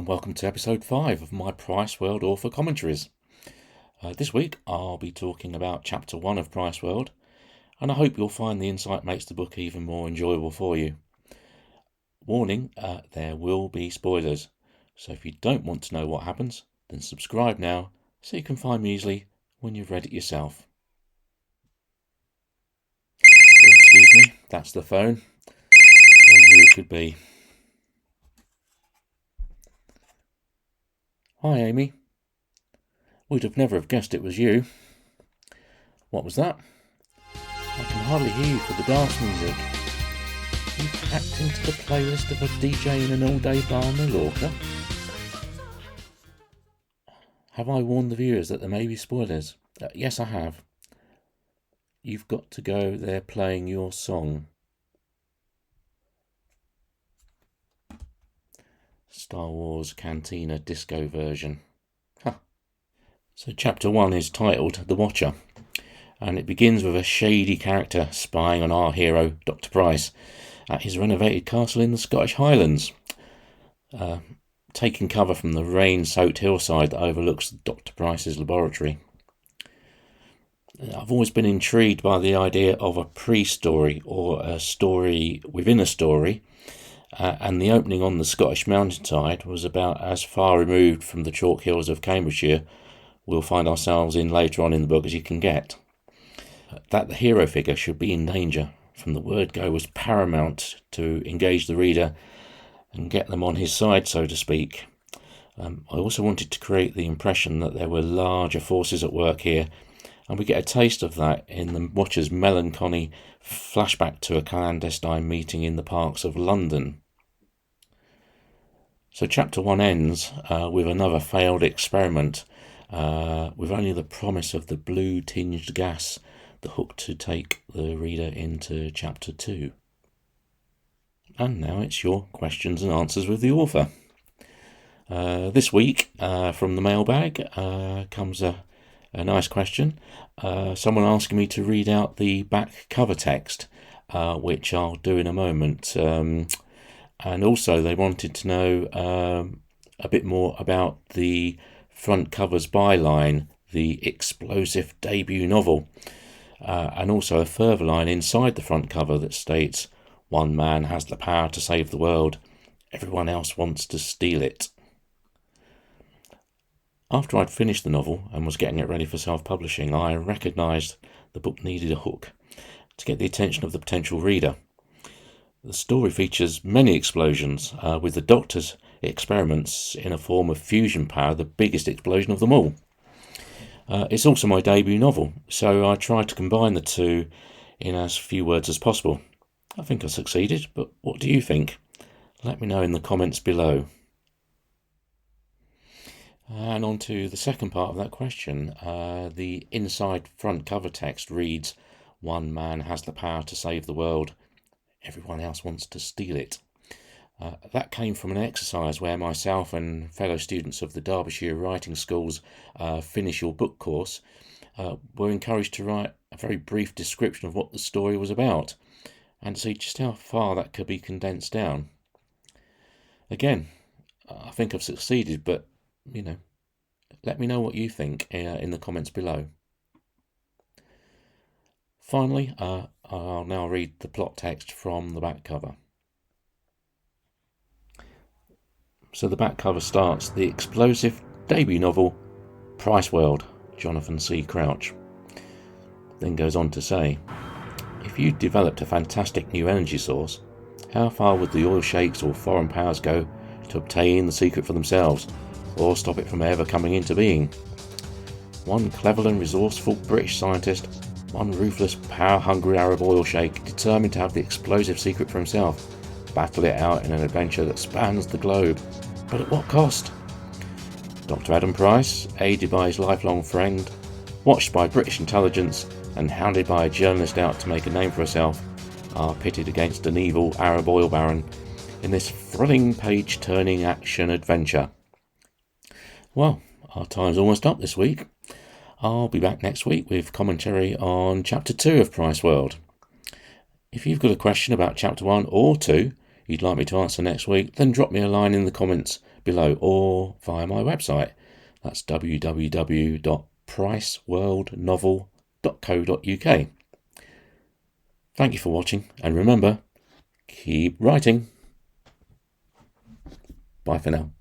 and welcome to episode 5 of my Price World author commentaries. This week I'll be talking about chapter 1 of Price World, and I hope you'll find the insight makes the book even more enjoyable for you. Warning, there will be spoilers, so if you don't want to know what happens, then subscribe now so you can find me easily when you've read it yourself. Oh, excuse me, that's the phone. Wonder who it could be. Hi, Amy. We'd have never have guessed it was you. What was that? I can hardly hear you for the dance music. You've hacked into the playlist of a DJ in an all-day bar in Mallorca? Have I warned the viewers that there may be spoilers? Yes, I have. You've got to go there playing your song. Star Wars Cantina Disco version. Huh. So chapter 1 is titled The Watcher, and it begins with a shady character spying on our hero, Dr. Price, at his renovated castle in the Scottish Highlands, taking cover from the rain-soaked hillside that overlooks Dr. Price's laboratory. I've always been intrigued by the idea of a pre-story or a story within a story, and the opening on the Scottish mountainside was about as far removed from the chalk hills of Cambridgeshire we'll find ourselves in later on in the book as you can get. That the hero figure should be in danger from the word go was paramount to engage the reader and get them on his side, so to speak. I also wanted to create the impression that there were larger forces at work here, and we get a taste of that in the watcher's melancholy flashback to a clandestine meeting in the parks of London. So chapter 1 ends with another failed experiment, with only the promise of the blue-tinged gas, the hook to take the reader into chapter 2. And now it's your questions and answers with the author. This week, from the mailbag, comes a nice question. Someone asking me to read out the back cover text, which I'll do in a moment. And also they wanted to know a bit more about the front cover's byline, the explosive debut novel, and also a further line inside the front cover that states, "One man has the power to save the world, everyone else wants to steal it." After I'd finished the novel and was getting it ready for self-publishing, I recognised the book needed a hook to get the attention of the potential reader. The story features many explosions, with the Doctor's experiments in a form of fusion power the biggest explosion of them all. It's also my debut novel, so I tried to combine the two in as few words as possible. I think I succeeded, but what do you think? Let me know in the comments below. And on to the second part of that question. The inside front cover text reads, "One man has the power to save the world, everyone else wants to steal it." That came from an exercise where myself and fellow students of the Derbyshire Writing School's Finish Your Book course were encouraged to write a very brief description of what the story was about and see just how far that could be condensed down. Again, I think I've succeeded, but let me know what you think in the comments below. Finally, I'll now read the plot text from the back cover. So the back cover starts, "The explosive debut novel, Price World, Jonathan C. Crouch." Then goes on to say, "If you developed a fantastic new energy source, how far would the oil sheiks or foreign powers go to obtain the secret for themselves, or stop it from ever coming into being? One clever and resourceful British scientist, one ruthless, power-hungry Arab oil sheik, determined to have the explosive secret for himself, battle it out in an adventure that spans the globe. But at what cost? Dr. Adam Price, aided by his lifelong friend, watched by British intelligence, and hounded by a journalist out to make a name for herself, are pitted against an evil Arab oil baron in this thrilling page-turning action adventure." Well, our time's almost up this week. I'll be back next week with commentary on Chapter 2 of Price World. If you've got a question about Chapter 1 or 2 you'd like me to answer next week, then drop me a line in the comments below or via my website. That's www.priceworldnovel.co.uk. Thank you for watching, and remember, keep writing. Bye for now.